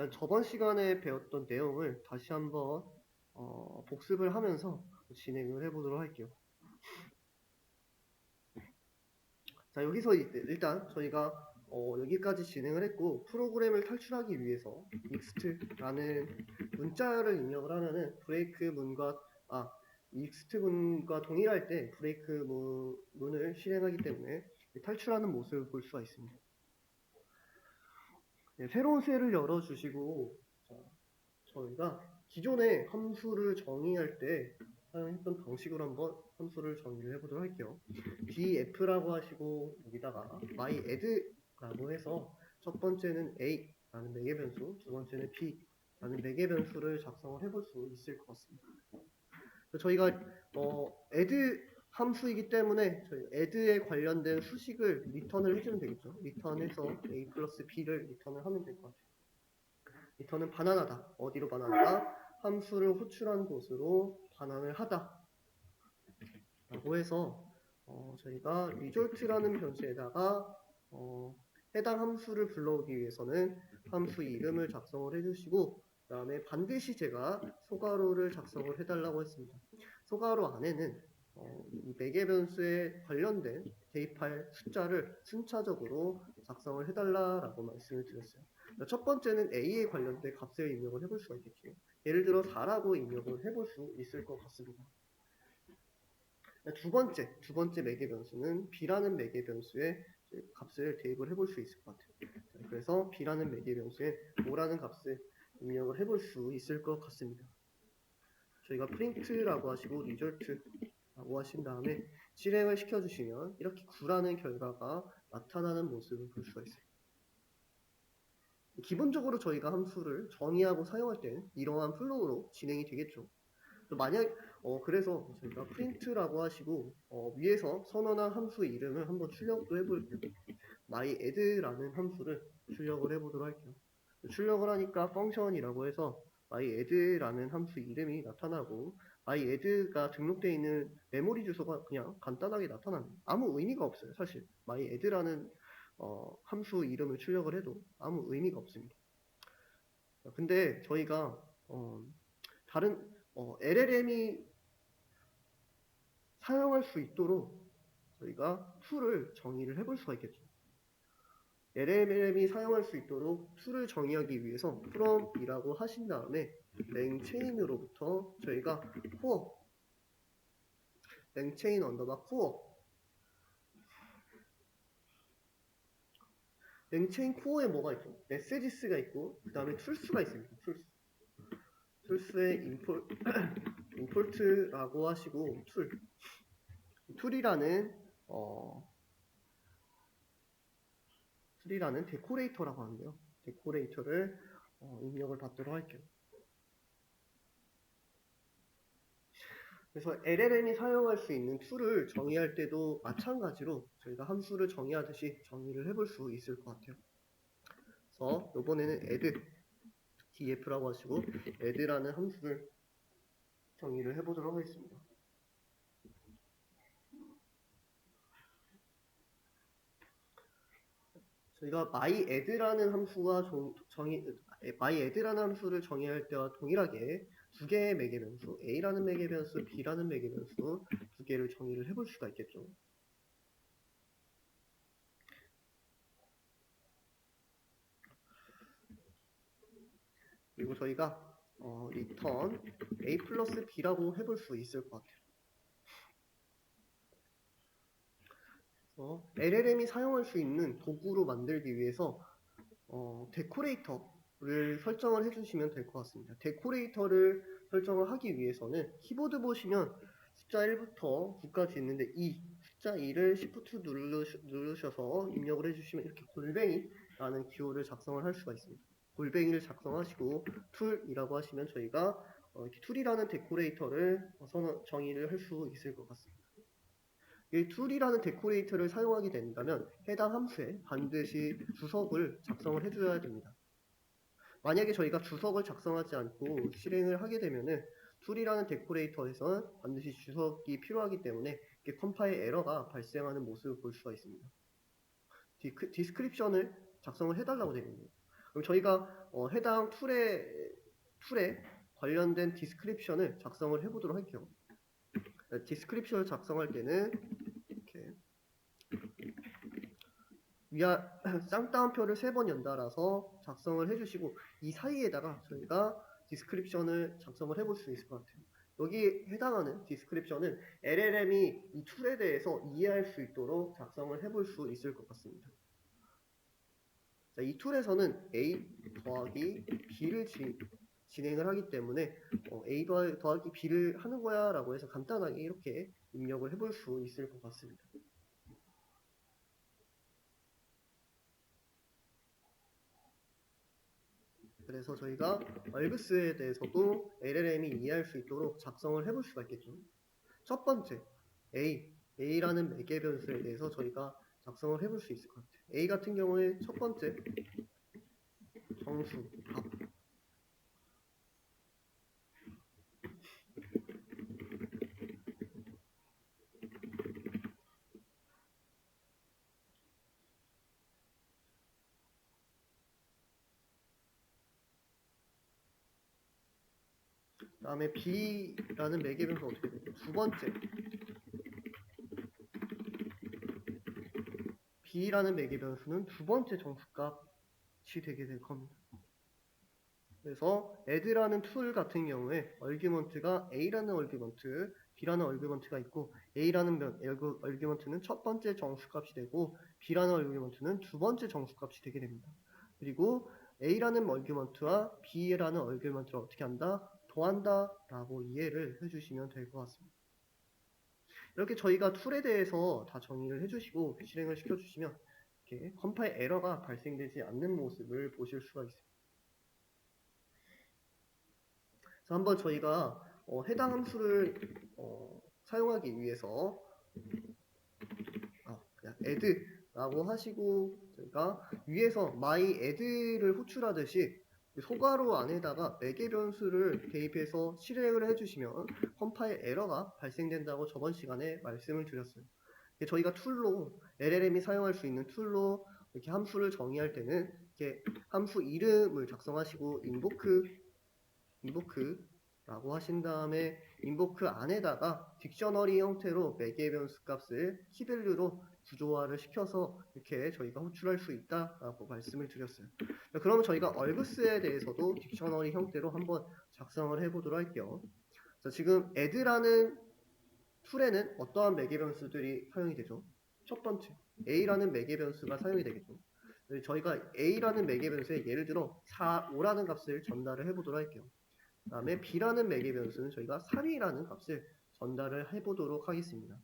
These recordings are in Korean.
일단 저번 시간에 배웠던 내용을 다시 한번 복습을 하면서 진행을 해보도록 할게요. 자, 여기서 일단 저희가 여기까지 진행을 했고, 프로그램을 탈출하기 위해서 ext라는 문자를 입력을 하면은 브레이크 문과 exit 문과 동일할 때 브레이크 문을 실행하기 때문에 탈출하는 모습을 볼 수가 있습니다. 네, 새로운 셀을 열어주시고, 자, 저희가 기존의 함수를 정의할 때 사용했던 방식으로 한번 함수를 정의를 해보도록 할게요. df라고 하시고 여기다가 myadd라고 해서 첫 번째는 a라는 매개 변수, 두 번째는 b라는 매개 변수를 작성을 해볼 수 있을 것 같습니다. 저희가 add 함수이기 때문에 저희 add에 관련된 수식을 리턴을 해주면 되겠죠. 리턴해서 a 플러스 b를 리턴을 하면 될 것 같아요. 리턴은 반환하다. 어디로 반환하다? 함수를 호출한 곳으로 반환을 하다. 라고 해서 저희가 result라는 변수에다가 해당 함수를 불러오기 위해서는 함수 이름을 작성을 해주시고 그 다음에 반드시 제가 소괄호를 작성을 해달라고 했습니다. 소괄호 안에는 이 매개 변수에 관련된 대입할 숫자를 순차적으로 작성을 해달라라고 말씀을 드렸어요. 첫 번째는 A에 관련된 값을 입력을 해볼 수가 있겠죠. 예를 들어 4라고 입력을 해볼 수 있을 것 같습니다. 두 번째 매개 변수는 B라는 매개 변수에 값을 대입을 해볼 수 있을 것 같아요. 그래서 B라는 매개 변수에 5라는 값을 입력을 해볼 수 있을 것 같습니다. 저희가 print라고 하시고 result라고 하신 다음에 실행을 시켜주시면 이렇게 9라는 결과가 나타나는 모습을 볼 수가 있어요. 기본적으로 저희가 함수를 정의하고 사용할 때는 이러한 플로우로 진행이 되겠죠. 만약 그래서 저희가 print라고 하시고 위에서 선언한 함수 이름을 한번 출력도 해볼게요. myadd라는 함수를 출력을 해보도록 할게요. 출력을 하니까 펑션이라고 해서 myadd라는 함수 이름이 나타나고 myadd가 등록되어 있는 메모리 주소가 그냥 간단하게 나타납니다. 아무 의미가 없어요. 사실 myadd라는 함수 이름을 출력을 해도 아무 의미가 없습니다. 근데 저희가 다른 LLM이 사용할 수 있도록 저희가 툴을 정의를 해볼 수가 있겠죠. LLM이 사용할 수 있도록 툴을 정의하기 위해서 from이라고 하신 다음에 langchain으로부터 저희가 core langchain 언더바 core langchain core에 뭐가 있죠? messages가 있고 그 다음에 tools가 있습니다. tools에 import라고 하시고 툴이라는 데코레이터라고 하는데요. 데코레이터를 입력을 받도록 할게요. 그래서 LLM이 사용할 수 있는 툴을 정의할 때도 마찬가지로 저희가 함수를 정의하듯이 정의를 해볼 수 있을 것 같아요. 그래서 이번에는 df라고 하시고 add라는 함수를 정의를 해보도록 하겠습니다. 저희가 myadd라는 함수를 정의할 때와 동일하게 두 개의 매개 변수, A라는 매개 변수, B라는 매개 변수 두 개를 정의를 해볼 수가 있겠죠. 그리고 저희가 return A 플러스 B라고 해볼 수 있을 것 같아요. LLM이 사용할 수 있는 도구로 만들기 위해서 데코레이터를 설정을 해주시면 될 것 같습니다. 데코레이터를 설정을 하기 위해서는 키보드 보시면 숫자 1부터 9까지 있는데 숫자 2를 Shift 누르셔서 입력을 해주시면 이렇게 골뱅이라는 기호를 작성을 할 수가 있습니다. 골뱅이를 작성하시고 툴이라고 하시면 저희가 이렇게 툴이라는 데코레이터를 정의를 할 수 있을 것 같습니다. 이 툴이라는 데코레이터를 사용하게 된다면 해당 함수에 반드시 주석을 작성을 해줘야 됩니다. 만약에 저희가 주석을 작성하지 않고 실행을 하게 되면은 툴이라는 데코레이터에서 반드시 주석이 필요하기 때문에 컴파일 에러가 발생하는 모습을 볼 수가 있습니다. 디스크립션을 작성을 해달라고 되어 있네요. 그럼 저희가 해당 툴에 관련된 디스크립션을 작성을 해보도록 할게요. 디스크립션을 작성할 때는 이렇게 쌍따옴표를 3번 연달아서 작성을 해주시고 이 사이에다가 저희가 디스크립션을 작성을 해볼 수 있을 것 같아요. 여기 해당하는 디스크립션은 LLM이 이 툴에 대해서 이해할 수 있도록 작성을 해볼 수 있을 것 같습니다. 자, 이 툴에서는 A 더하기 B를 진행을 하기 때문에 A 더하기 B를 하는 거야 라고 해서 간단하게 이렇게 입력을 해볼 수 있을 것 같습니다. 그래서 저희가 얼그스에 대해서도 LLM이 이해할 수 있도록 작성을 해볼 수가 있겠죠. 첫 번째, A라는 매개 변수에 대해서 저희가 작성을 해볼 수 있을 것 같아요. A 같은 경우에 첫 번째, 정수, 값. 그 다음에 B라는 매개 변수가 어떻게 되죠? 두 번째, B라는 매개 변수는 두 번째 정수값이 되게 될 겁니다. 그래서 add라는 툴 같은 경우에 얼규먼트가 A라는 얼규먼트, B라는 얼규먼트가 있고 A라는 얼규먼트는 첫 번째 정수값이 되고 B라는 얼규먼트는 두 번째 정수값이 되게 됩니다. 그리고 A라는 얼규먼트와 B라는 얼규먼트를 어떻게 한다? 더한다 라고 이해를 해주시면 될 것 같습니다. 이렇게 저희가 툴에 대해서 다 정의를 해주시고 실행을 시켜주시면 이렇게 컴파일 에러가 발생되지 않는 모습을 보실 수가 있습니다. 그래서 한번 저희가 해당 함수를 사용하기 위해서 그냥 add라고 하시고 저희가 위에서 my add를 호출하듯이 소괄호 안에다가 매개 변수를 대입해서 실행을 해주시면 컴파일 에러가 발생된다고 저번 시간에 말씀을 드렸어요. 저희가 툴로 LLM이 사용할 수 있는 툴로 이렇게 함수를 정의할 때는 이렇게 함수 이름을 작성하시고 invoke라고 하신 다음에 invoke 안에다가 딕셔너리 형태로 매개 변수 값을 키밸류로 구조화를 시켜서 이렇게 저희가 호출할 수 있다라고 말씀을 드렸어요. 그러면 저희가 얼그스에 대해서도 딕셔너리 형태로 한번 작성을 해보도록 할게요. 자, 지금 add라는 툴에는 어떠한 매개 변수들이 사용이 되죠? 첫 번째, a라는 매개 변수가 사용이 되겠죠. 저희가 a라는 매개 변수에 예를 들어 4, 5라는 값을 전달을 해보도록 할게요. 그 다음에 b라는 매개 변수는 저희가 3이라는 값을 전달을 해보도록 하겠습니다.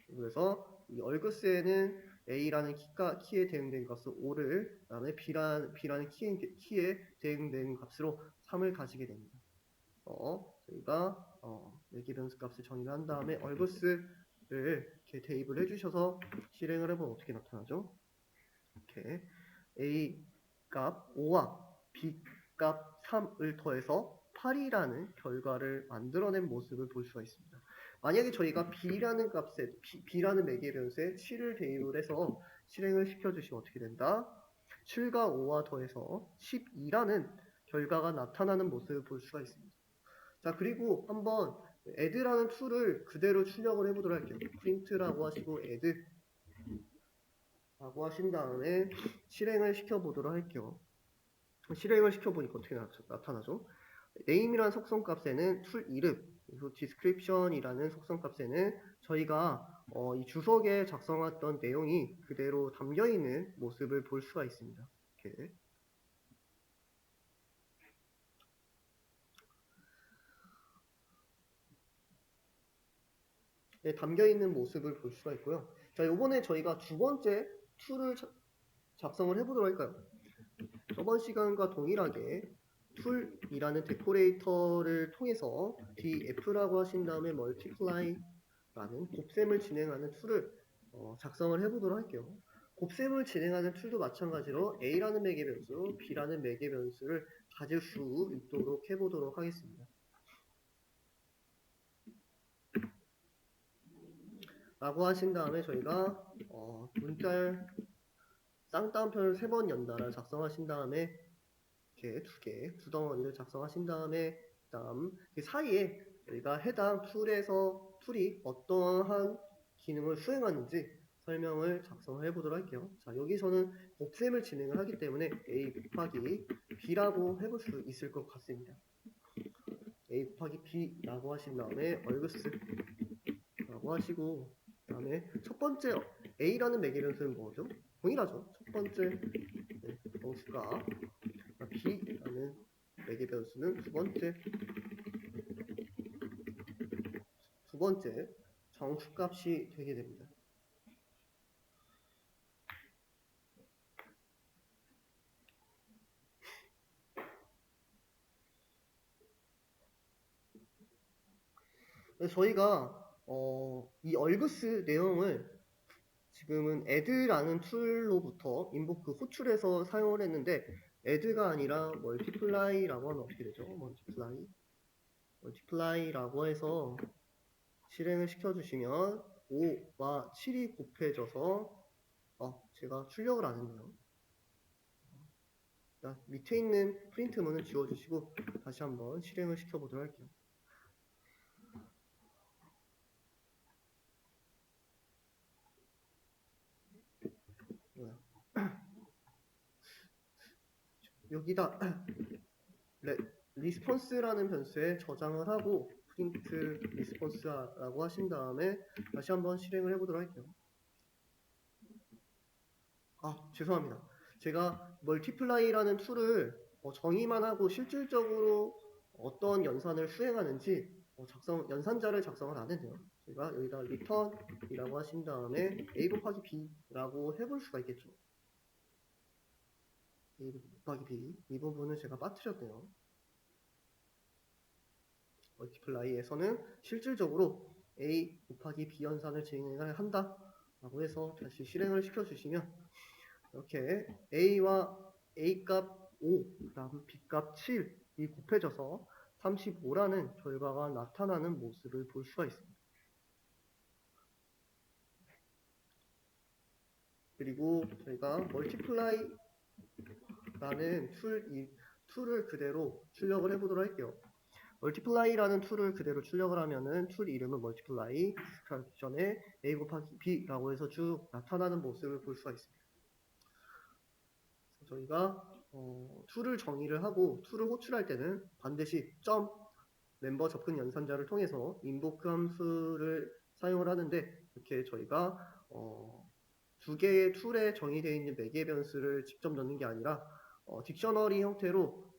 그래서 이 얼그스에는 a라는 키에 대응된 값은 5를, 그 다음에 b라는 키에 대응된 값으로 3을 가지게 됩니다. 저희가 매개 변수 값을 정의를 한 다음에 얼그스를 이렇게 대입을 해주셔서 실행을 해보면 어떻게 나타나죠? 이렇게 a 값 5와 b 값 3을 더해서 8이라는 결과를 만들어낸 모습을 볼 수가 있습니다. 만약에 저희가 b라는 매개 변수에 7을 대입을 해서 실행을 시켜주시면 어떻게 된다? 7과 5와 더해서 12라는 결과가 나타나는 모습을 볼 수가 있습니다. 자, 그리고 한번 add라는 툴을 그대로 출력을 해보도록 할게요. print라고 하시고 add 라고 하신 다음에 실행을 시켜보도록 할게요. 실행을 시켜보니까 어떻게 나타나죠? name이라는 속성값에는 툴 이름, 그리고 description이라는 속성값에는 저희가 이 주석에 작성했던 내용이 그대로 담겨있는 모습을 볼 수가 있습니다. 이렇게. 네, 담겨있는 모습을 볼 수가 있고요. 자, 요번에 저희가 두 번째 툴을 작성을 해보도록 할까요? 저번 시간과 동일하게 툴이라는 데코레이터를 통해서 df라고 하신 다음에 multiply라는 곱셈을 진행하는 툴을 작성을 해보도록 할게요. 곱셈을 진행하는 툴도 마찬가지로 a라는 매개 변수, b라는 매개 변수를 가질 수 있도록 해보도록 하겠습니다. 라고 하신 다음에 저희가 문자열 쌍따옴표를 3번 연달아 작성하신 다음에 이렇게 두 덩어리를 작성하신 다음에 그다음 그 사이에 저희가 해당 툴이 어떠한 기능을 수행하는지 설명을 작성을 해보도록 할게요. 자, 여기서는 곱셈을 진행을 하기 때문에 a 곱하기 b라고 해볼 수 있을 것 같습니다. a 곱하기 b라고 하신 다음에 얼그스라고 하시고, 그 다음에 첫 번째 a라는 매개변수는 뭐죠? 동일하죠. 첫 번째 정수가 b라는 매개변수는 두 번째 정수값이 되게 됩니다. 그래서 저희가 이 얼그스 내용을 지금은 add라는 툴로부터 인보크 호출해서 사용을 했는데 add가 아니라 multiply라고 하면 어떻게 되죠? multiply라고 해서 실행을 시켜주시면 5와 7이 곱해져서 제가 출력을 안 했네요. 자, 밑에 있는 프린트문은 지워주시고 다시 한번 실행을 시켜보도록 할게요. 여기다 리스폰스라는 변수에 저장을 하고 프린트 리스폰스라고 하신 다음에 다시 한번 실행을 해보도록 할게요. 죄송합니다. 제가 멀티플라이라는 툴을 정의만 하고 실질적으로 어떤 연산을 수행하는지 연산자를 작성을 안 했네요. 제가 여기다 return이라고 하신 다음에 a 곱하기 b라고 해볼 수가 있겠죠. a 곱하기 b 이 부분을 제가 빠뜨렸네요. 멀티플라이에서는 실질적으로 a 곱하기 b 연산을 진행을 한다 라고 해서 다시 실행을 시켜주시면 이렇게 a와 a 값 5, 그 다음 b 값 7이 곱해져서 35라는 결과가 나타나는 모습을 볼 수가 있습니다. 그리고 저희가 멀티플라이라는 툴을 그대로 출력을 해보도록 할게요. 멀티플라이라는 툴을 그대로 출력을 하면은 툴 이름은 멀티플라이 전에 a 곱하기 b라고 해서 쭉 나타나는 모습을 볼 수가 있습니다. 그래서 저희가 툴을 정의를 하고 툴을 호출할 때는 반드시 멤버 접근 연산자를 통해서 invoke 함수를 사용을 하는데 이렇게 저희가 두 개의 툴에 정의되어 있는 매개 변수를 직접 넣는 게 아니라 딕셔너리 형태로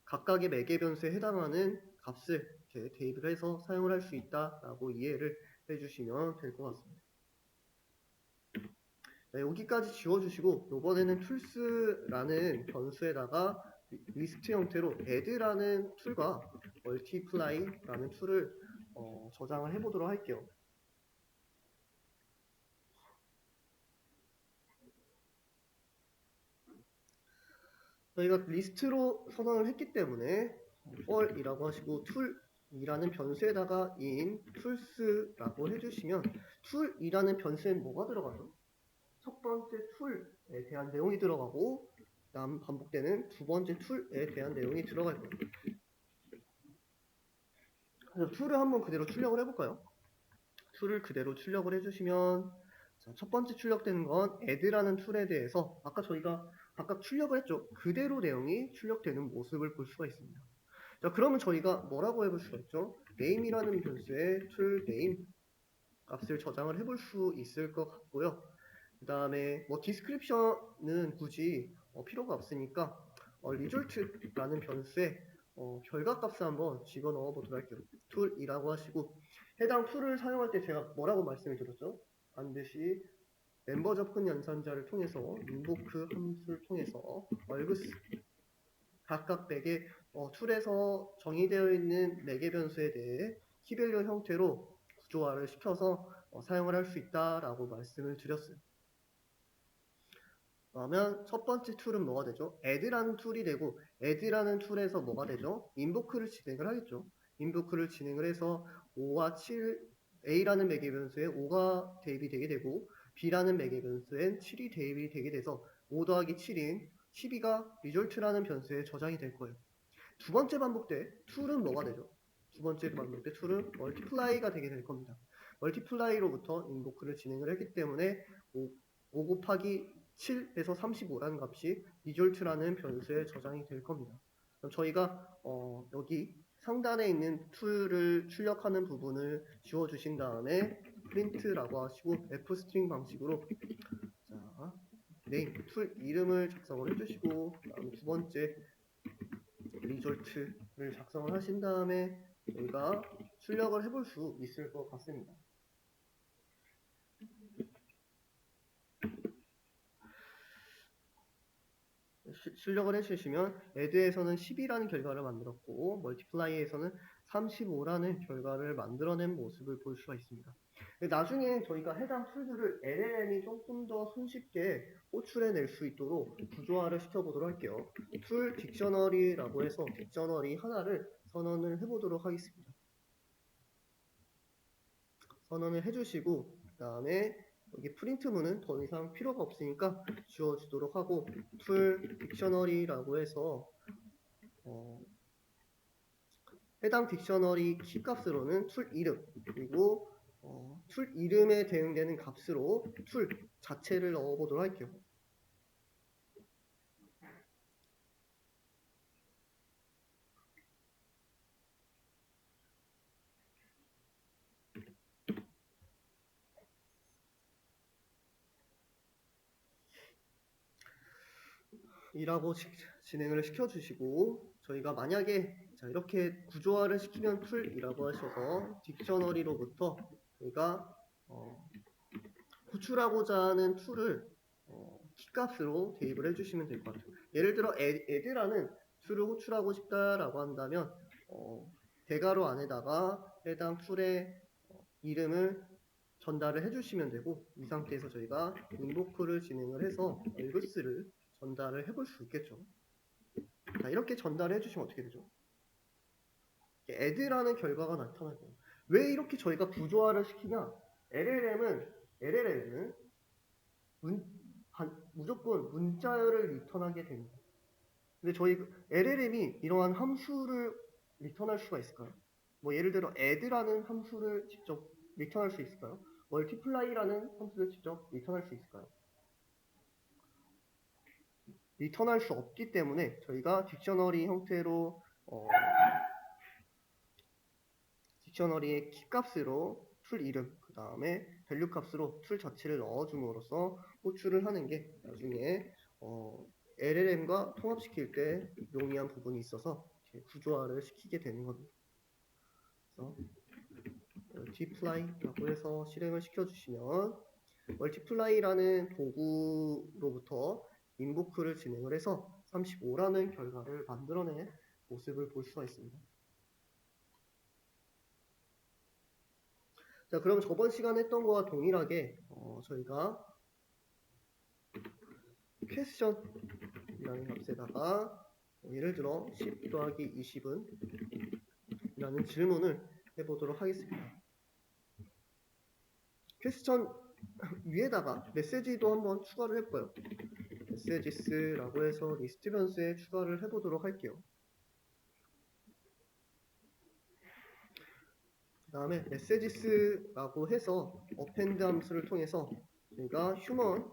각각의 매개 변수에 해당하는 값을 이렇게 대입을 해서 사용을 할 수 있다라고 이해를 해주시면 될 것 같습니다. 네, 여기까지 지워주시고 이번에는 tools라는 변수에다가 리스트 형태로 add라는 툴과 multiply라는 툴을 저장을 해보도록 할게요. 저희가 리스트로 선언을 했기 때문에 for이라고 하시고 툴이라는 변수에다가 in tools라고 해주시면 툴이라는 변수엔 뭐가 들어가죠? 첫 번째 툴에 대한 내용이 들어가고 다음 반복되는 두 번째 툴에 대한 내용이 들어갈 거예요. 그래서 툴을 한번 그대로 출력을 해볼까요? 툴을 그대로 출력을 해주시면 첫 번째 출력되는 건 add라는 툴에 대해서 아까 저희가 각각 출력을 했죠. 그대로 내용이 출력되는 모습을 볼 수가 있습니다. 자, 그러면 저희가 뭐라고 해볼 수가 있죠? name이라는 변수에 tool name 값을 저장을 해볼 수 있을 것 같고요. 그 다음에 description은 굳이 필요가 없으니까 result라는 변수에 결과값을 한번 집어넣어 보도록 할게요. tool이라고 하시고 해당 툴을 사용할 때 제가 뭐라고 말씀을 드렸죠? 반드시 멤버 접근 연산자를 통해서 invoke 함수를 통해서 args 각각 매개 툴에서 정의되어 있는 매개 변수에 대해 키밸류 형태로 구조화를 시켜서 사용을 할 수 있다라고 말씀을 드렸어요. 그러면 첫 번째 툴은 뭐가 되죠? add라는 툴이 되고 add라는 툴에서 뭐가 되죠? invoke를 진행을 하겠죠. invoke를 진행을 해서 5와 7 a라는 매개 변수에 5가 대입이 되게 되고 b라는 매개 변수엔 7이 대입이 되게 돼서 5 더하기 7인 12가 result라는 변수에 저장이 될 거예요. 두 번째 반복 때 툴은 뭐가 되죠? 두 번째 반복 때 툴은 multiply가 되게 될 겁니다. multiply로부터 invoke를 진행을 했기 때문에 5 곱하기 7에서 35라는 값이 result라는 변수에 저장이 될 겁니다. 그럼 저희가 여기 상단에 있는 툴을 출력하는 부분을 지워주신 다음에 print라고 하시고 fstring 방식으로 자, name 툴 이름을 작성을 해주시고 그다음 두 번째 result를 작성을 하신 다음에 저희가 출력을 해볼 수 있을 것 같습니다. 출력을 해주시면 add에서는 10이라는 결과를 만들었고 multiply에서는 35라는 결과를 만들어낸 모습을 볼 수가 있습니다. 나중에 저희가 해당 툴들을 LLM이 조금 더 손쉽게 호출해낼 수 있도록 구조화를 시켜보도록 할게요. 툴 딕셔너리라고 해서 딕셔너리 하나를 선언을 해보도록 하겠습니다. 선언을 해주시고 그 다음에 여기 프린트문은 더 이상 필요가 없으니까 지워주도록 하고 툴 딕셔너리라고 해서 해당 딕셔너리 키 값으로는 툴 이름 그리고 툴 이름에 대응되는 값으로 툴 자체를 넣어보도록 할게요. 이라고 진행을 시켜주시고 저희가 만약에 자 이렇게 구조화를 시키면 툴이라고 하셔서 딕셔너리로부터 저희가 호출하고자 하는 툴을 키값으로 대입을 해주시면 될 것 같아요. 예를 들어 add라는 툴을 호출하고 싶다라고 한다면 대괄호 안에다가 해당 툴의 이름을 전달을 해주시면 되고 이 상태에서 저희가 invoke를 진행을 해서 valves를 전달을 해볼 수 있겠죠. 자, 이렇게 전달을 해주시면 어떻게 되죠? add라는 결과가 나타날 거예요. 왜 이렇게 저희가 구조화를 시키냐? LLM은 무조건 문자열을 리턴하게 됩니다. 근데 저희 LLM이 이러한 함수를 리턴할 수가 있을까요? 뭐 예를 들어 add라는 함수를 직접 리턴할 수 있을까요? multiply라는 함수를 직접 리턴할 수 있을까요? 리턴할 수 없기 때문에 저희가 딕셔너리 형태로 딕셔너리의 키값으로 툴 이름 그 다음에 밸류 값으로 툴 자체를 넣어줌으로써 호출을 하는 게 나중에 LLM과 통합시킬 때 용이한 부분이 있어서 구조화를 시키게 되는 겁니다. 그래서 multiply라고 해서 실행을 시켜주시면 multiply라는 도구로부터 invoke를 진행을 해서 35라는 결과를 만들어낸 모습을 볼 수가 있습니다. 자, 그럼 저번 시간에 했던 거와 동일하게 저희가 question이라는 값에다가 예를 들어 10 더하기 20은 이라는 질문을 해보도록 하겠습니다. question 위에다가 메시지도 한번 추가를 해볼까요? messages라고 해서 리스트 변수에 추가를 해보도록 할게요. 그 다음에 messages라고 해서 append 함수를 통해서 저희가 human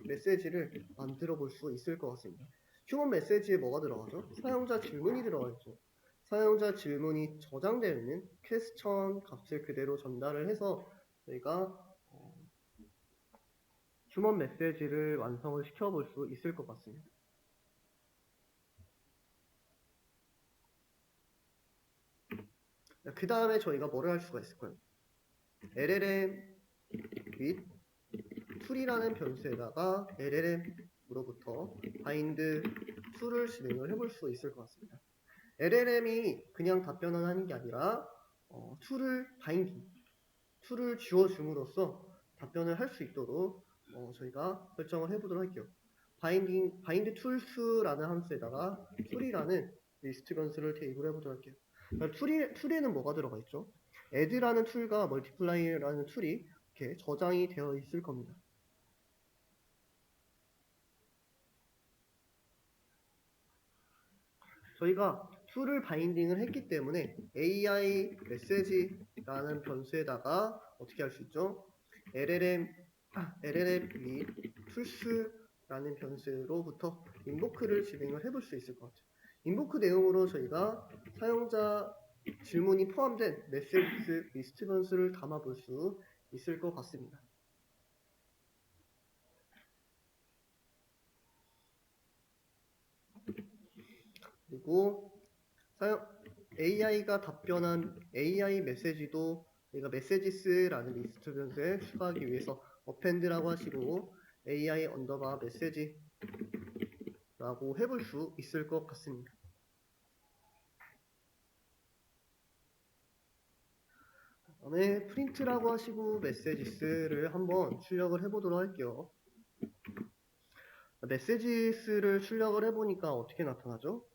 메시지를 만들어 볼 수 있을 것 같습니다. human 메시지에 뭐가 들어가죠? 사용자 질문이 들어가 있죠. 사용자 질문이 저장되어 있는 question 값을 그대로 전달을 해서 저희가 휴먼 메시지를 완성을 시켜볼 수 있을 것 같습니다. 그 다음에 저희가 뭐를 할 수가 있을까요? LLM 및 툴이라는 변수에다가 LLM으로부터 bind 툴을 진행을 해볼 수 있을 것 같습니다. LLM이 그냥 답변을 하는 게 아니라 툴을 바인딩, 툴을 지워줌으로써 답변을 할 수 있도록 저희가 설정을 해보도록 할게요. bind tools라는 함수에다가 툴이라는 리스트 변수를 대입을 해보도록 할게요. 툴에는 뭐가 들어가 있죠? add라는 툴과 multiply라는 툴이 이렇게 저장이 되어 있을 겁니다. 저희가 툴을 바인딩을 했기 때문에 AI 메시지라는 변수에다가 어떻게 할 수 있죠? LLM 및 툴스라는 변수로부터 인보크를 진행을 해볼 수 있을 것 같아요. 인보크 내용으로 저희가 사용자 질문이 포함된 메시지 리스트 변수를 담아볼 수 있을 것 같습니다. 그리고 AI가 답변한 AI 메시지도 저희가 메시지스라는 리스트 변수에 추가하기 위해서 append라고 하시고 AI 언더바 메시지라고 해볼 수 있을 것 같습니다. 다음에 프린트라고 하시고 메시지스를 한번 출력을 해보도록 할게요. 메시지스를 출력을 해보니까 어떻게 나타나죠?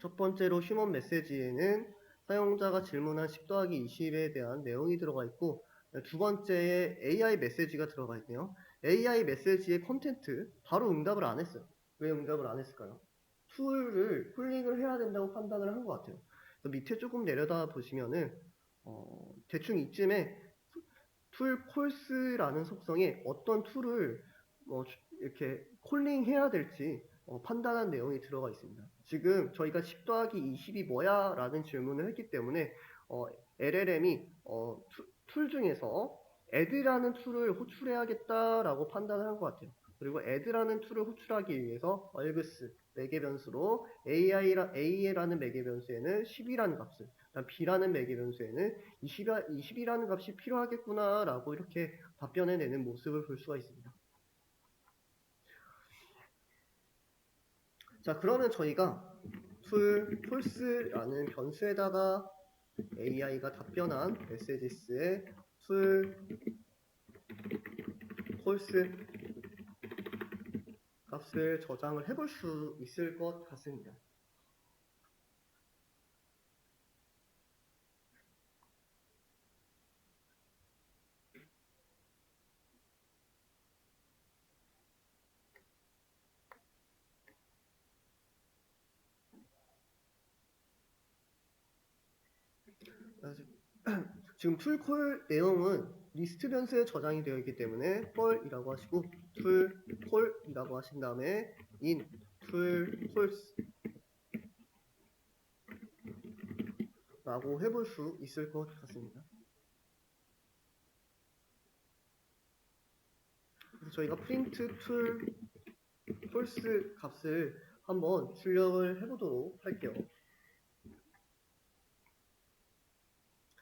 첫 번째로 휴먼 메시지에는 사용자가 질문한 10 더하기 20에 대한 내용이 들어가 있고, 두 번째에 AI 메시지가 들어가 있네요. AI 메시지의 컨텐트 바로 응답을 안 했어요. 왜 응답을 안 했을까요? 툴을 콜링을 해야 된다고 판단을 한 것 같아요. 밑에 조금 내려다 보시면은 대충 이쯤에 툴 콜스라는 속성에 어떤 툴을 이렇게 콜링해야 될지 판단한 내용이 들어가 있습니다. 지금 저희가 10 더하기 20이 뭐야? 라는 질문을 했기 때문에 LLM이 툴 중에서 add라는 툴을 호출해야겠다라고 판단을 한 것 같아요. 그리고 add라는 툴을 호출하기 위해서 args 매개 변수로 A라는 매개 변수에는 10이라는 값을, B라는 매개 변수에는 20이라는 값이 필요하겠구나 라고 이렇게 답변해내는 모습을 볼 수가 있습니다. 자, 그러면 저희가 false라는 변수에다가 AI가 답변한 메시지스의 false 값을 저장을 해볼 수 있을 것 같습니다. 지금 툴콜 내용은 리스트 변수에 저장이 되어 있기 때문에 펄이라고 하시고 툴콜이라고 하신 다음에 in 툴콜스 라고 해볼 수 있을 것 같습니다. 그래서 저희가 print 툴 false 값을 한번 출력을 해보도록 할게요.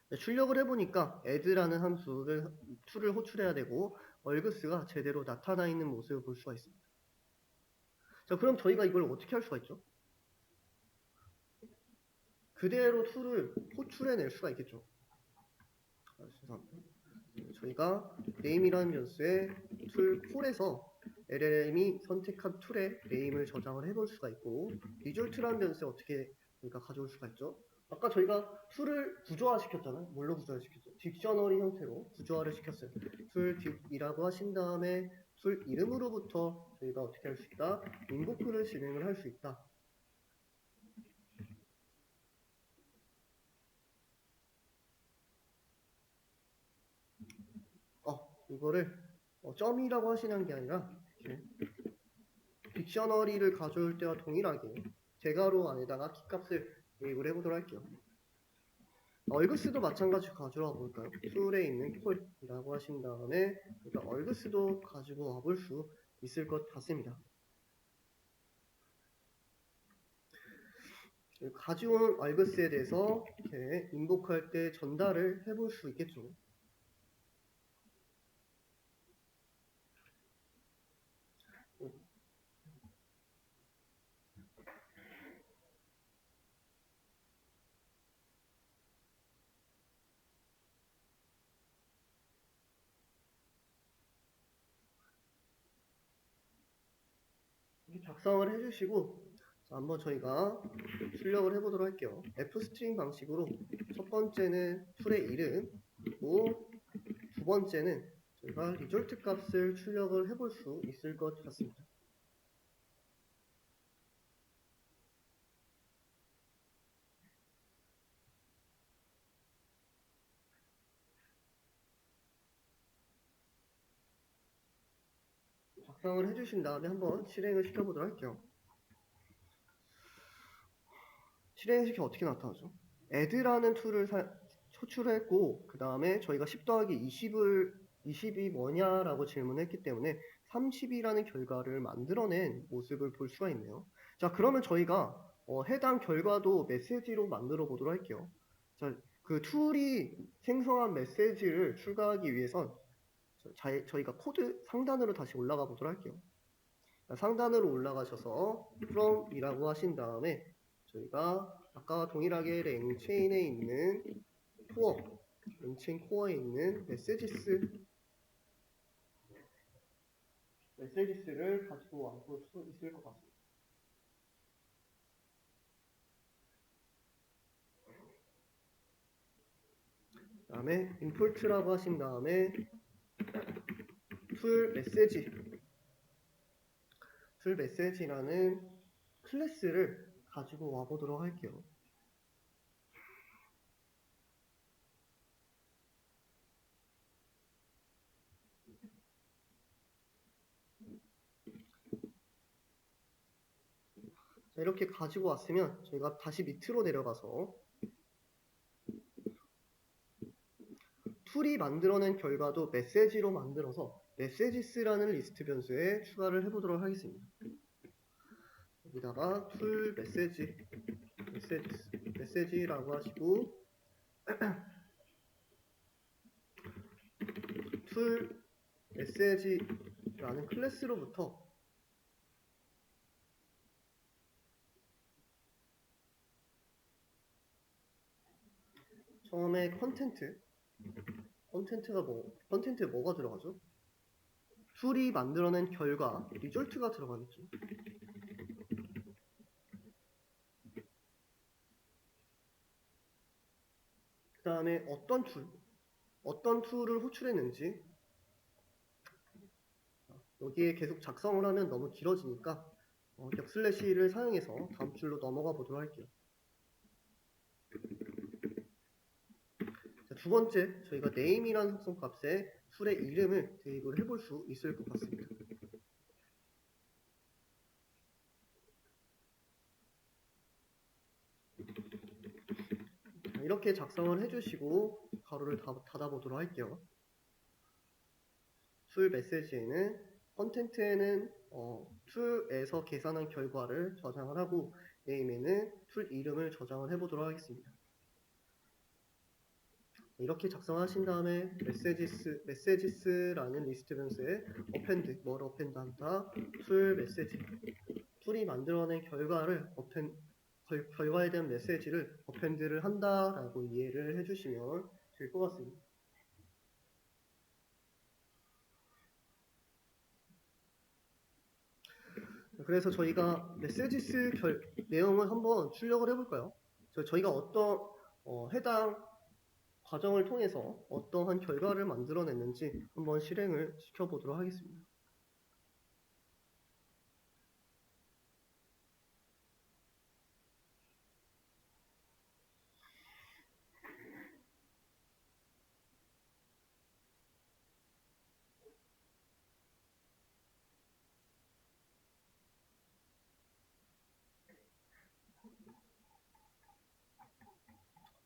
네, 출력을 해보니까 add라는 함수를 툴을 호출해야 되고 args가 제대로 나타나 있는 모습을 볼 수가 있습니다. 자, 그럼 저희가 이걸 어떻게 할 수가 있죠? 그대로 툴을 호출해낼 수가 있겠죠. 저희가 name이라는 변수에 툴 콜에서 LLM이 선택한 툴의 name을 저장을 해볼 수가 있고 result라는 변수에 어떻게 저희가 가져올 수가 있죠. 아까 저희가 툴을 구조화시켰잖아요. 뭘로 구조화시켰죠? 딕셔너리 형태로 구조화를 시켰어요. 툴 딕이라고 하신 다음에 툴 이름으로부터 저희가 어떻게 할 수 있다? 인보크를 진행을 할 수 있다. 이거를 점이라고 하시는 게 아니라 이렇게 딕셔너리를 가져올 때와 동일하게 대괄호 안에다가 키값을 대입을 해보도록 할게요. 얼그스도 마찬가지로 가져와 볼까요? 툴에 있는 콜이라고 하신 다음에 그러니까 얼그스도 가지고 와볼 수 있을 것 같습니다. 가져온 얼그스에 대해서 이렇게 인보크할 때 전달을 해볼 수 있겠죠. 작성을 해주시고 자, 한번 저희가 출력을 해보도록 할게요. f스트링 방식으로 첫 번째는 툴의 이름 그리고 두 번째는 저희가 리졸트 값을 출력을 해볼 수 있을 것 같습니다. 작성을 해주신 다음에 한번 실행을 시켜보도록 할게요. 실행을 시켜 어떻게 나타나죠? add라는 툴을 초출했고 그 다음에 저희가 10 더하기 20이 뭐냐라고 질문했기 때문에 30이라는 결과를 만들어낸 모습을 볼 수가 있네요. 자, 그러면 저희가 해당 결과도 메시지로 만들어 보도록 할게요. 자, 그 툴이 생성한 메시지를 출력하기 위해선 저희가 코드 상단으로 다시 올라가 보도록 할게요. 자, 상단으로 올라가셔서 from이라고 하신 다음에 저희가 아까와 동일하게 랭체인에 있는 랭체인 코어에 있는 메시지스를 가지고 와볼 수 있을 것 같습니다. 그 다음에 import라고 하신 다음에 툴 메시지라는 클래스를 가지고 와보도록 할게요. 자, 이렇게 가지고 왔으면 저희가 다시 밑으로 내려가서 툴이 만들어낸 결과도 메시지로 만들어서 메시지스라는 리스트 변수에 추가를 해보도록 하겠습니다. 여기다가 툴 메시지라고 하시고 툴 메시지라는 클래스로부터 처음에 컨텐트에 뭐가 들어가죠? 툴이 만들어낸 결과, 리졸트가 들어가겠죠. 그 다음에 어떤 툴을 호출했는지, 여기에 계속 작성을 하면 너무 길어지니까 격슬래시를 사용해서 다음 줄로 넘어가 보도록 할게요. 자, 두 번째, 저희가 name이라는 속성 값에 툴의 이름을 대입을 해볼 수 있을 것 같습니다. 자, 이렇게 작성을 해주시고 가로를 닫아보도록 할게요. 툴 메시지에는 컨텐트에는 툴에서 계산한 결과를 저장을 하고 name에는 툴 이름을 저장을 해보도록 하겠습니다. 이렇게 작성하신 다음에 메시지스라는 리스트 변수에 뭘 어펜드 한다? 툴 메시지. 툴이 만들어낸 결과에 대한 메시지를 어펜드를 한다라고 이해를 해주시면 될 것 같습니다. 그래서 저희가 메시지스 내용을 한번 출력을 해볼까요? 저희가 어떤 해당 과정을 통해서 어떠한 결과를 만들어냈는지 한번 실행을 시켜보도록 하겠습니다.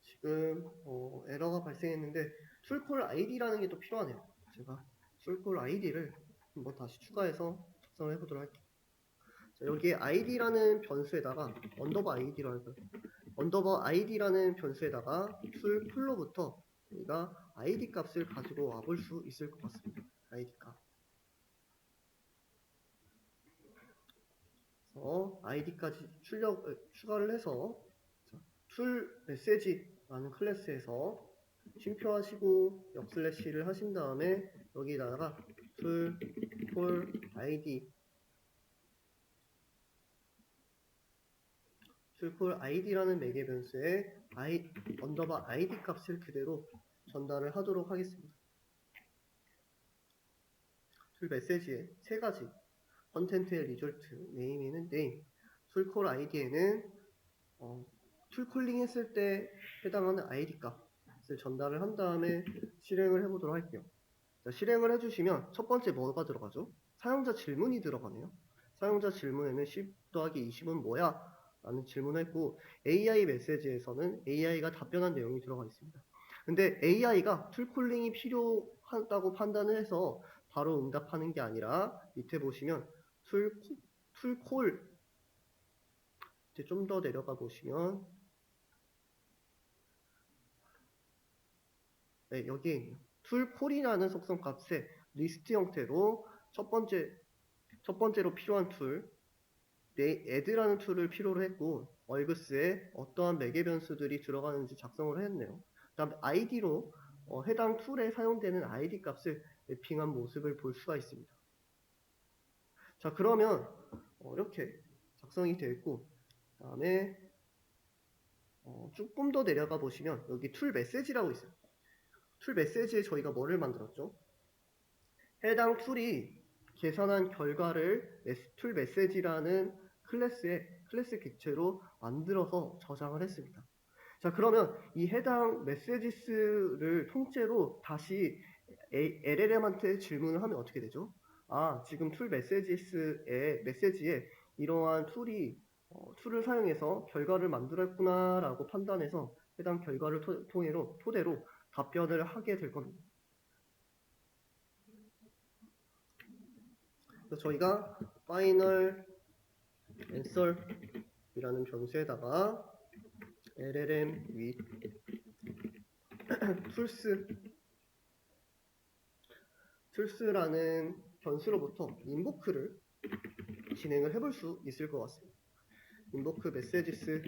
지금 에러가 발생했는데 툴콜 id라는 게 또 필요하네요. 제가 툴콜 id를 한번 다시 추가해서 작성을 해보도록 할게요. 자, 여기에 id라는 변수에다가 언더버 id라는 변수에다가 툴콜로부터 우리가 id 값을 가지고 와볼 수 있을 것 같습니다. id 값. id까지 추가를 해서 툴 메시지라는 클래스에서 쉼표하시고 역슬래시를 하신 다음에 여기다가 툴 id라는 매개 변수에 언더바 id 값을 그대로 전달을 하도록 하겠습니다. 툴 메시지에 세 가지 컨텐트의 리졸트, 네임에는 네임, 툴콜 id에는 툴콜링 했을 때 해당하는 id 값을 전달을 한 다음에 실행을 해보도록 할게요. 자, 실행을 해주시면 첫 번째 뭐가 들어가죠? 사용자 질문이 들어가네요. 사용자 질문에는 10 더하기 20은 뭐야? 라는 질문을 했고 AI 메시지에서는 AI가 답변한 내용이 들어가 있습니다. 근데 AI가 툴콜링이 필요하다고 판단을 해서 바로 응답하는 게 아니라 밑에 보시면 툴콜 이제 좀 더 내려가 보시면 네, 여기에 있네요. 툴콜이라는 속성 값에 리스트 형태로 첫 번째로 필요한 툴 add라는 툴을 필요로 했고 얼그스에 어떠한 매개 변수들이 들어가는지 작성을 했네요. 그다음 id로 해당 툴에 사용되는 id 값을 맵핑한 모습을 볼 수가 있습니다. 자, 그러면 이렇게 작성이 되어 있고 그다음에 조금 더 내려가 보시면 여기 툴 메시지라고 있어요. 툴 메시지에 저희가 뭐를 만들었죠? 해당 툴이 계산한 결과를 툴 메시지라는 클래스 객체로 만들어서 저장을 했습니다. 자, 그러면 이 해당 메시지스를 통째로 다시 LLM한테 질문을 하면 어떻게 되죠? 아, 지금 툴 메시지에 이러한 툴을 사용해서 결과를 만들었구나 라고 판단해서 해당 결과를 토대로 답변을 하게 될 겁니다. 그래서 저희가 final answer 이라는 변수에다가 LLM with tools라는 변수로부터 인보크를 진행을 해볼 수 있을 것 같습니다. 인보크 messages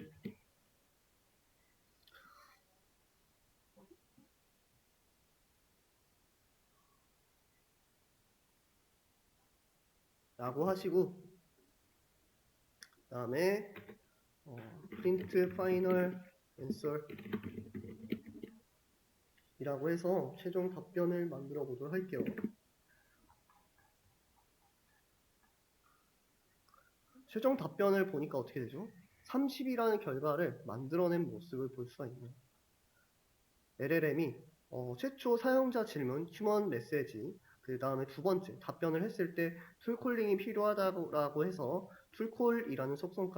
라고 하시고 그 다음에 print final answer 이라고 해서 최종 답변을 만들어 보도록 할게요. 최종 답변을 보니까 어떻게 되죠? 30이라는 결과를 만들어낸 모습을 볼 수가 있네요. LLM이 최초 사용자 질문, 휴먼 메시지, 그 다음에 두 번째 답변을 했을 때 툴콜링이 필요하다고 해서 툴콜이라는 속성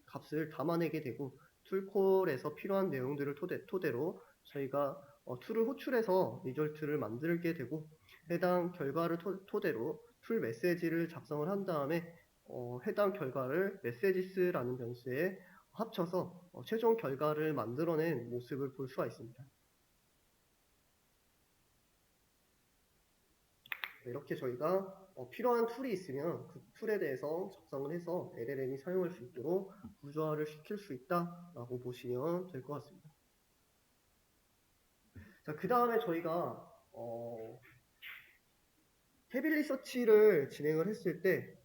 값을 담아내게 되고 툴콜에서 필요한 내용들을 토대로 저희가 툴을 호출해서 리절트를 만들게 되고 해당 결과를 토대로 툴 메시지를 작성을 한 다음에 해당 결과를 메시지스라는 변수에 합쳐서 최종 결과를 만들어낸 모습을 볼 수가 있습니다. 이렇게 저희가 필요한 툴이 있으면 그 툴에 대해서 작성을 해서 LLM이 사용할 수 있도록 구조화를 시킬 수 있다라고 보시면 될 것 같습니다. 자, 그 다음에 저희가 태빌리 서치를 진행을 했을 때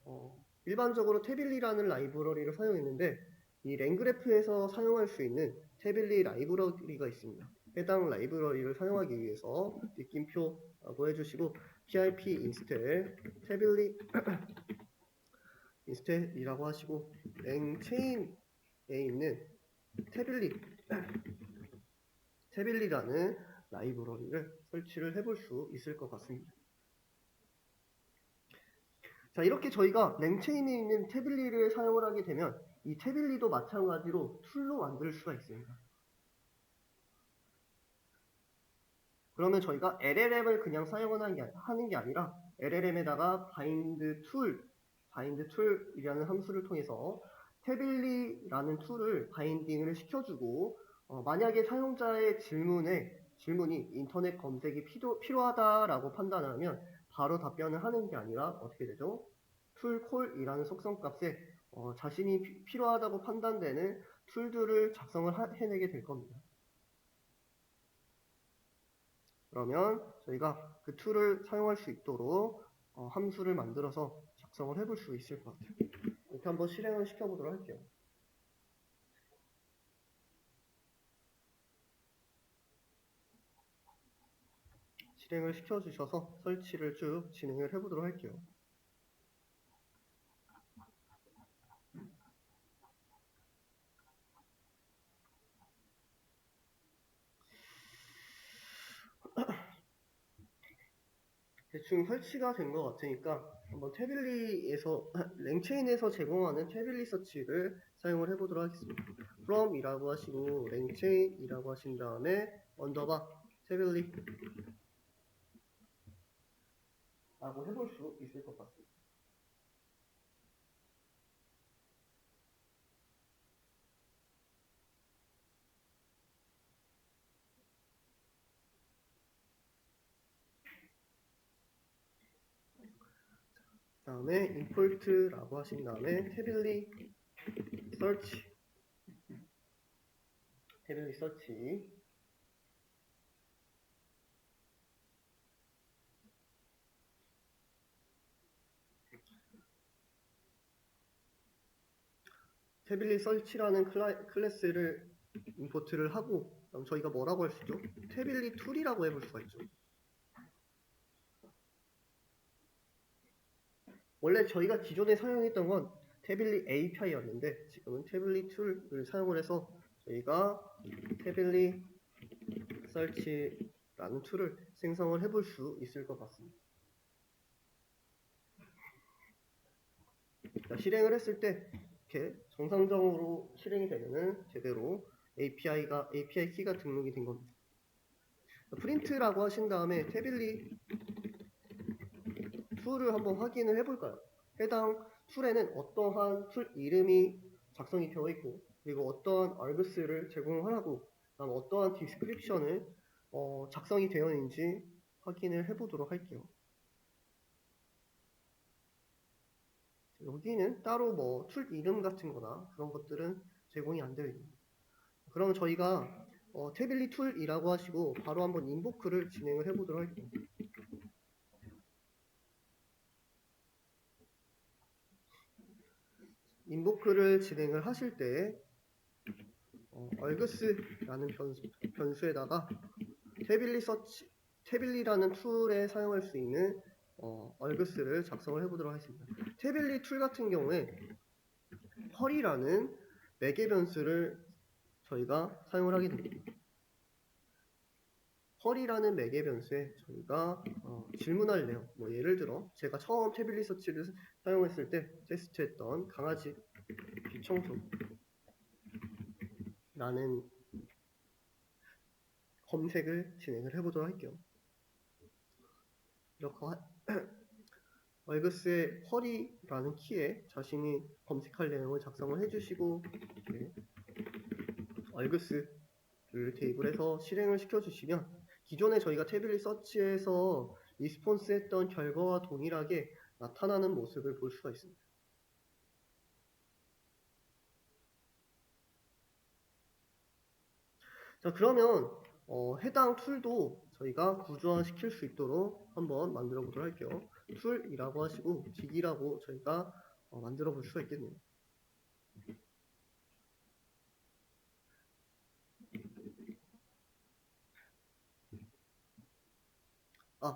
일반적으로 태빌리라는 라이브러리를 사용했는데 이 랭그래프에서 사용할 수 있는 태빌리 라이브러리가 있습니다. 해당 라이브러리를 사용하기 위해서 느낌표라고 해주시고 pip install 태빌리 install이라고 하시고 랭체인에 있는 태빌리라는 라이브러리를 설치를 해볼 수 있을 것 같습니다. 자, 이렇게 저희가 랭체인에 있는 태빌리를 사용을 하게 되면 이 태빌리도 마찬가지로 툴로 만들 수가 있습니다. 그러면 저희가 LLM을 그냥 하는 게 아니라 LLM에다가 바인드 툴이라는 함수를 통해서 태빌리라는 툴을 바인딩을 시켜주고 만약에 사용자의 질문이 인터넷 검색이 필요하다라고 판단하면 바로 답변을 하는 게 아니라 어떻게 되죠? 툴콜이라는 속성 값에 자신이 필요하다고 판단되는 툴들을 작성을 해내게 될 겁니다. 그러면 저희가 그 툴을 사용할 수 있도록 함수를 만들어서 작성을 해볼 수 있을 것 같아요. 이렇게 한번 실행을 시켜보도록 할게요. 실행을 시켜주셔서 설치를 쭉 진행을 해보도록 할게요. 대충 설치가 된 것 같으니까 한번 태빌리에서 랭체인에서 제공하는 태빌리 서치를 사용을 해보도록 하겠습니다. from이라고 하시고 랭체인이라고 하신 다음에 언더바 태빌리 라고 해볼 수 있을 것 같습니다. 그 다음에 import라고 하신 다음에 태빌리 search 태빌리 서치 태빌리 서치라는 클래스를 임포트를 하고 그럼 저희가 뭐라고 할 수 있죠? 태빌리 툴이라고 해볼 수가 있죠. 원래 저희가 기존에 사용했던 건 태빌리 API였는데 지금은 태빌리 툴을 사용을 해서 저희가 태빌리 서치라는 툴을 생성을 해볼 수 있을 것 같습니다. 자, 실행을 했을 때 이렇게 정상적으로 실행이 되면은 제대로 API 키가 등록이 된 겁니다. 프린트라고 하신 다음에 태빌리 툴을 한번 확인을 해볼까요? 해당 툴에는 어떠한 툴 이름이 작성이 되어 있고 그리고 어떠한 args를 제공을 하고 다음 어떠한 디스크립션을 작성이 되어 있는지 확인을 해보도록 할게요. 여기는 따로 뭐 툴 이름 같은 거나 그런 것들은 제공이 안 되어 있습니다. 그럼 저희가 태빌리 툴이라고 하시고 바로 한번 인보크를 진행을 해보도록 할게요. 인보크를 진행을 하실 때 args라는 변수에다가 태빌리라는 툴에 사용할 수 있는 args를 작성을 해보도록 하겠습니다. 태빌리 툴 같은 경우에 펄이라는 매개 변수를 저희가 사용을 하게 됩니다. 펄이라는 매개 변수에 저희가 질문할 내용, 뭐 예를 들어 제가 처음 태빌리 서치를 사용했을 때 테스트했던 강아지 비청소라는 검색을 진행을 해보도록 할게요. 이렇게 args의 펄이라는 키에 자신이 검색할 내용을 작성을 해주시고 args를 대입을 해서 실행을 시켜주시면 기존에 저희가 태블릿 서치에서 리스폰스 했던 결과와 동일하게 나타나는 모습을 볼 수가 있습니다. 자, 그러면 해당 툴도 저희가 구조화 시킬 수 있도록 한번 만들어 보도록 할게요. 툴이라고 하시고 직이라고 저희가 만들어 볼 수가 있겠네요.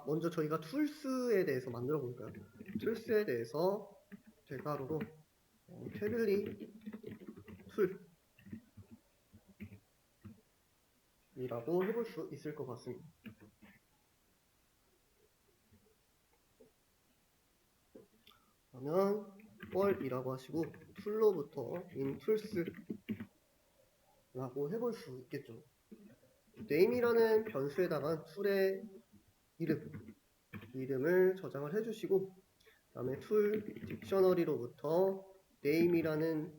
먼저 저희가 툴스에 대해서 만들어 볼까요? 툴스에 대해서 대괄호로 태블릿 툴이라고 해볼 수 있을 것 같습니다. 그러면 펄이라고 하시고 툴로부터 인툴스라고 해볼 수 있겠죠. name이라는 변수에다가 툴의 이름을 저장을 해주시고 그 다음에 툴 딕셔너리로부터 name이라는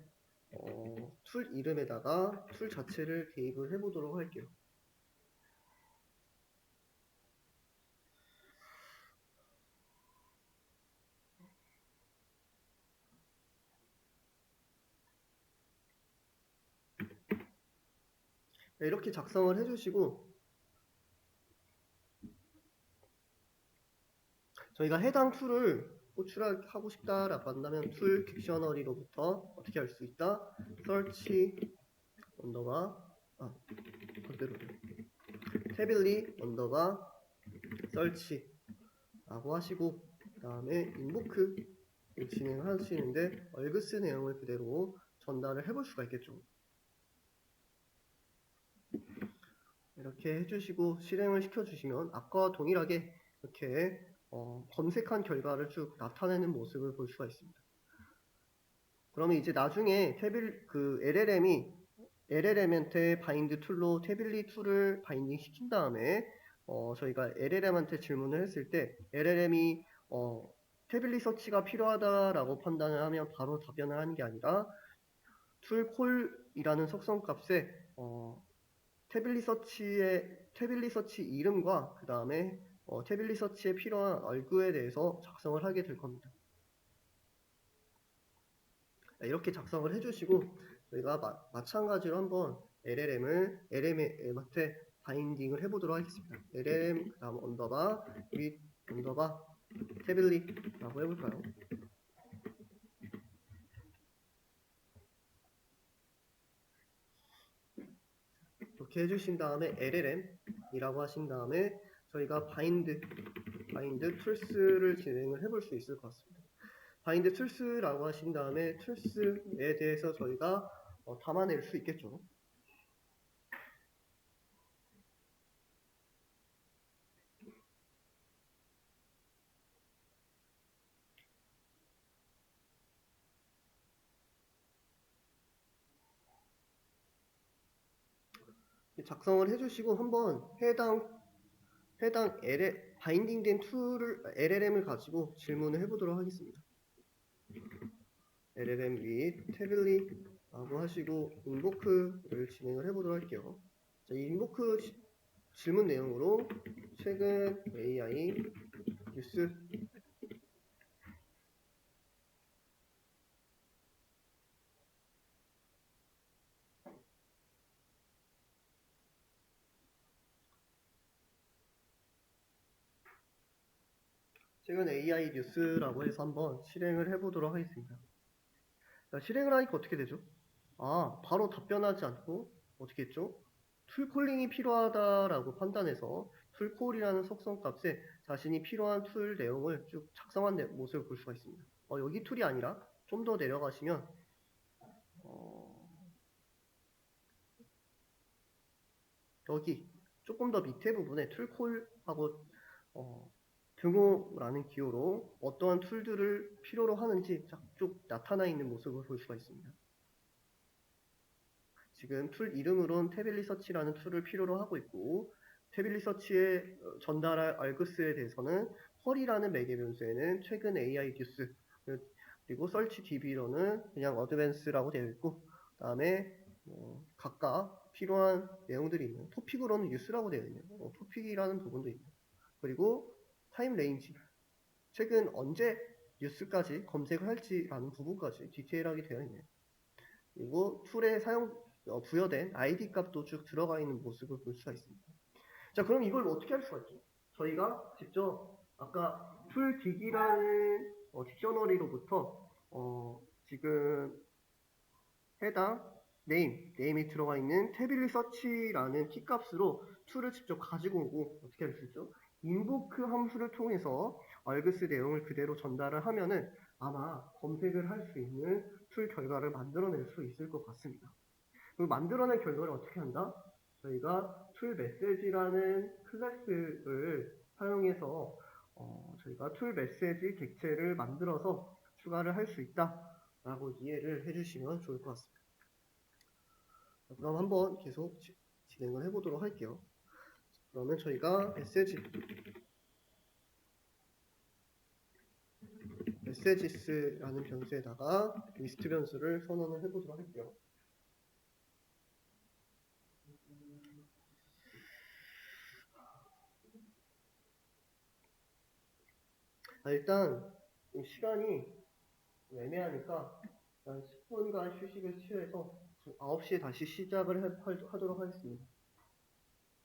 툴 이름에다가 툴 자체를 대입을 해보도록 할게요. 이렇게 작성을 해주시고 저희가 해당 툴을 호출하고 싶다라고 한다면 툴 딕셔너리로부터 어떻게 할 수 있다? search 언더바 그대로 태빌리 언더바 search라고 하시고 그 다음에 invoke를 진행하시는데 args 내용을 그대로 전달을 해볼 수가 있겠죠. 이렇게 해주시고 실행을 시켜주시면 아까와 동일하게 이렇게 검색한 결과를 쭉 나타내는 모습을 볼 수가 있습니다. 그러면 이제 나중에 LLM한테 바인드 툴로 태블릿 툴을 바인딩 시킨 다음에 저희가 LLM한테 질문을 했을 때 LLM이 태블릿 서치가 필요하다라고 판단을 하면 바로 답변을 하는 게 아니라 툴콜이라는 속성 값에 태블릿 서치 이름과 그 다음에 태블릿 서치에 필요한 얼그에 대해서 작성을 하게 될 겁니다. 이렇게 작성을 해주시고 저희가 마찬가지로 한번 LLM한테 바인딩을 해보도록 하겠습니다. LLM 그 다음 언더바 with 언더바 태블릿라고 해볼까요? 이렇게 해주신 다음에 LLM이라고 하신 다음에 저희가 바인드 툴스를 진행을 해볼 수 있을 것 같습니다. 바인드 툴스라고 하신 다음에 툴스에 대해서 저희가 담아낼 수 있겠죠. 작성을 해주시고 한번 해당 바인딩된 LLM을 가지고 질문을 해보도록 하겠습니다. LLM with tablet라고 하시고 인보크를 진행을 해보도록 할게요. 자, 이 인보크 질문 내용으로 최근 AI 뉴스 최근 AI 뉴스라고 해서 한번 실행을 해보도록 하겠습니다. 자, 실행을 하니까 어떻게 되죠? 바로 답변하지 않고 어떻게 했죠? 툴콜링이 필요하다라고 판단해서 툴콜이라는 속성 값에 자신이 필요한 툴 내용을 쭉 작성한 모습을 볼 수가 있습니다. 여기 툴이 아니라 좀 더 내려가시면 여기 조금 더 밑에 부분에 툴콜하고 등호라는 기호로 어떠한 툴들을 필요로 하는지 쭉 나타나 있는 모습을 볼 수가 있습니다. 지금 툴 이름으론 태블릿 서치라는 툴을 필요로 하고 있고 태블릿 서치에 전달할 알그스에 대해서는 펄이라는 매개 변수에는 최근 AI 뉴스 그리고 설치 DB로는 그냥 어드밴스라고 되어 있고 그 다음에 각각 필요한 내용들이 있는 토픽으로는 뉴스라고 되어 있네요. 토픽이라는 부분도 있네요. 그리고 타임 레인지 최근 언제 뉴스까지 검색을 할지라는 부분까지 디테일하게 되어 있네요. 그리고 툴에 부여된 ID 값도 쭉 들어가 있는 모습을 볼 수가 있습니다. 자, 그럼 이걸 어떻게 할 수가 있죠? 저희가 직접 아까 툴dig이라는 딕셔너리로부터 지금 해당 네임이 들어가 있는 태블릿 서치라는 키값으로 툴을 직접 가지고 오고 어떻게 할 수 있죠? 인보크 함수를 통해서 알그스 내용을 그대로 전달을 하면은 아마 검색을 할 수 있는 툴 결과를 만들어낼 수 있을 것 같습니다. 그리고 만들어낸 결과를 어떻게 한다? 저희가 툴 메시지라는 클래스를 사용해서 저희가 툴 메시지 객체를 만들어서 추가를 할 수 있다라고 이해를 해주시면 좋을 것 같습니다. 그럼 한번 계속 진행을 해보도록 할게요. 그러면 저희가 메시지스라는 변수에다가 리스트 변수를 선언을 해보도록 할게요. 일단 시간이 애매하니까 한 10분간 휴식을 취해서 9시에 다시 시작을 하도록 하겠습니다.